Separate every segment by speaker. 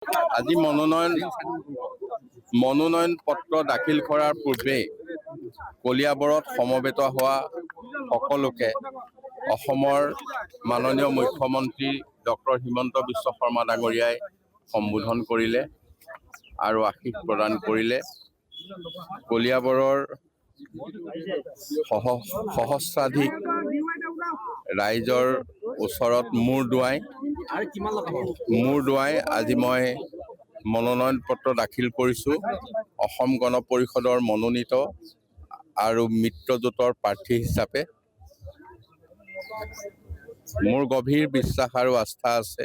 Speaker 1: আজি মনোনয়ন পত্ৰ দাখিল কৰাৰ পূৰ্বে কলিয়াবৰত সমবেত হোৱা সকলোকে অসমৰ মাননীয় মুখ্যমন্ত্ৰী ডক্টৰ হিমন্ত বিশ্ব শৰ্মা ডাঙৰীয়াই সম্বোধন কৰিলে আৰু আশীষ প্ৰদান কৰিলে। কলিয়াবৰৰ সহস্ৰাধিক ৰাইজৰ ওচৰত মূৰ দুৱাই আজি মই মনোনয়ন পত্ৰ দাখিল কৰিছোঁ। অসম গণ পৰিষদৰ মনোনীত আৰু মিত্ৰজোঁটৰ প্ৰাৰ্থী হিচাপে মোৰ গভীৰ বিশ্বাস আৰু আস্থা আছে।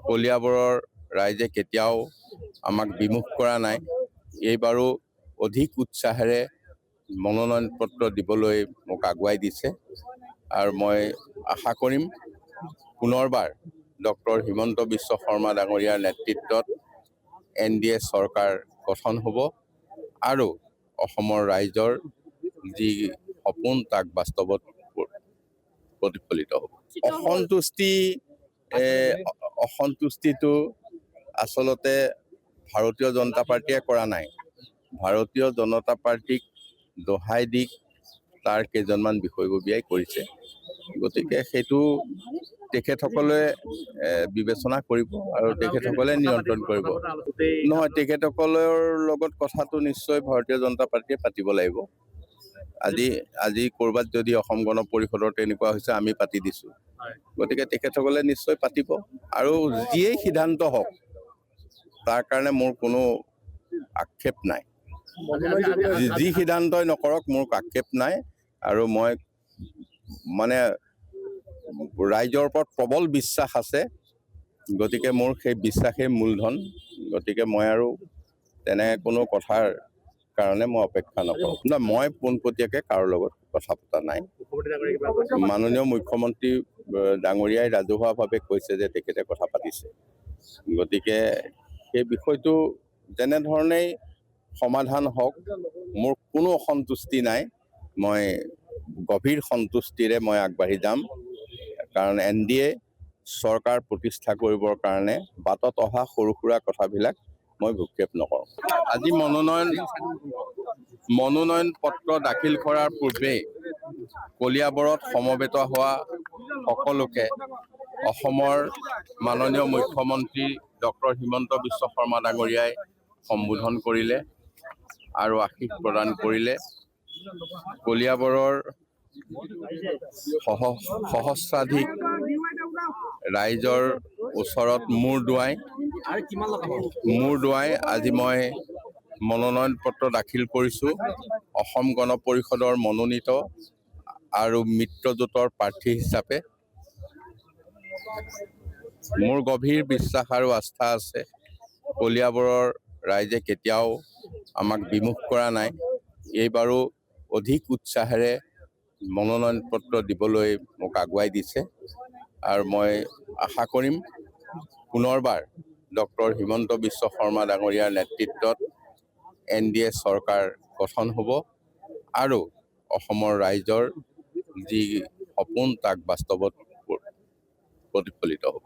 Speaker 1: কলিয়াবৰৰ ৰাইজে কেতিয়াও আমাক বিমুখ কৰা নাই। এইবাৰো অধিক উৎসাহেৰে মনোনয়ন পত্ৰ দিবলৈ মোক আগুৱাই দিছে আৰু মই আশা কৰিম পুনৰবাৰ ডক্টৰ হিমন্ত বিশ্ব শৰ্মা ডাঙৰীয়াৰ নেতৃত্বত NDA চৰকাৰ গঠন হ'ব আৰু অসমৰ ৰাইজৰ যি সপোন তাক বাস্তৱত প্ৰতিফলিত হ'ব। অসন্তুষ্টিটো আচলতে ভাৰতীয় জনতা পাৰ্টীয়ে কৰা নাই। ভাৰতীয় জনতা পাৰ্টীক দোহাই দি তাৰ কেইজনমান বিষয়ববীয়াই কৰিছে। গতিকে সেইটো তেখেতসকলে বিবেচনা কৰিব আৰু তেখেতসকলে নিয়ন্ত্ৰণ কৰিব। নহয়, তেখেতসকলৰ লগত কথাটো নিশ্চয় ভাৰতীয় জনতা পাৰ্টীয়ে পাতিব লাগিব। আজি ক'ৰবাত যদি অসম গণ পৰিষদৰ তেনেকুৱা হৈছে আমি পাতি দিছোঁ। গতিকে তেখেতসকলে নিশ্চয় পাতিব আৰু যিয়েই সিদ্ধান্ত হওক তাৰ কাৰণে মোৰ কোনো আক্ষেপ নাই। যি সিদ্ধান্তই নকৰক মোৰ আক্ষেপ নাই আৰু মই মানে ৰাইজৰ ওপৰত প্ৰবল বিশ্বাস আছে। গতিকে মোৰ সেই বিশ্বাসেই মূলধন। গতিকে মই আৰু তেনে কোনো কথাৰ কাৰণে মই অপেক্ষা নকৰোঁ। মই পোনপটীয়াকৈ কাৰো লগত কথা পতা নাই। মাননীয় মুখ্যমন্ত্ৰী ডাঙৰীয়াই ৰাজহুৱাভাৱে কৈছে যে তেখেতে কথা পাতিছে। গতিকে সেই বিষয়টো যেনেধৰণেই সমাধান হওক মোৰ কোনো অসন্তুষ্টি নাই। মই গভীৰ সন্তুষ্টিৰে মই আগবাঢ়ি যাম, কাৰণ NDA চৰকাৰ প্ৰতিষ্ঠা কৰিবৰ কাৰণে বাটত অহা সৰু সুৰা কথাবিলাক মই ভূক্ষেপ নকৰোঁ। আজি মনোনয়ন পত্ৰ দাখিল কৰাৰ পূৰ্বে কলিয়াবৰত সমবেত হোৱা সকলোকে অসমৰ মাননীয় মুখ্যমন্ত্ৰী ডক্টৰ হিমন্ত বিশ্ব শৰ্মা ডাঙৰীয়াই সম্বোধন কৰিলে আৰু আশীষ প্ৰদান কৰিলে। কলিয়াবৰৰ সহস্ৰাধিক ৰাইজৰ ওচৰত মূৰ দুৱাই আজি মই মনোনয়ন পত্ৰ দাখিল কৰিছোঁ। অসম গণ পৰিষদৰ মনোনীত আৰু মিত্ৰজোঁটৰ প্ৰাৰ্থী হিচাপে মোৰ গভীৰ বিশ্বাস আৰু আস্থা আছে। কলিয়াবৰৰ ৰাইজে কেতিয়াও আমাক বিমুখ কৰা নাই। এইবাৰো অধিক উৎসাহেৰে মনোনয়ন পত্ৰ দিবলৈ মোক আগুৱাই দিছে আৰু মই আশা কৰিম পুনৰবাৰ ডক্টৰ হিমন্ত বিশ্ব শৰ্মা ডাঙৰীয়াৰ নেতৃত্বত NDA চৰকাৰ গঠন হ'ব আৰু অসমৰ ৰাইজৰ যি সপোন তাক বাস্তৱত প্ৰতিফলিত হ'ব।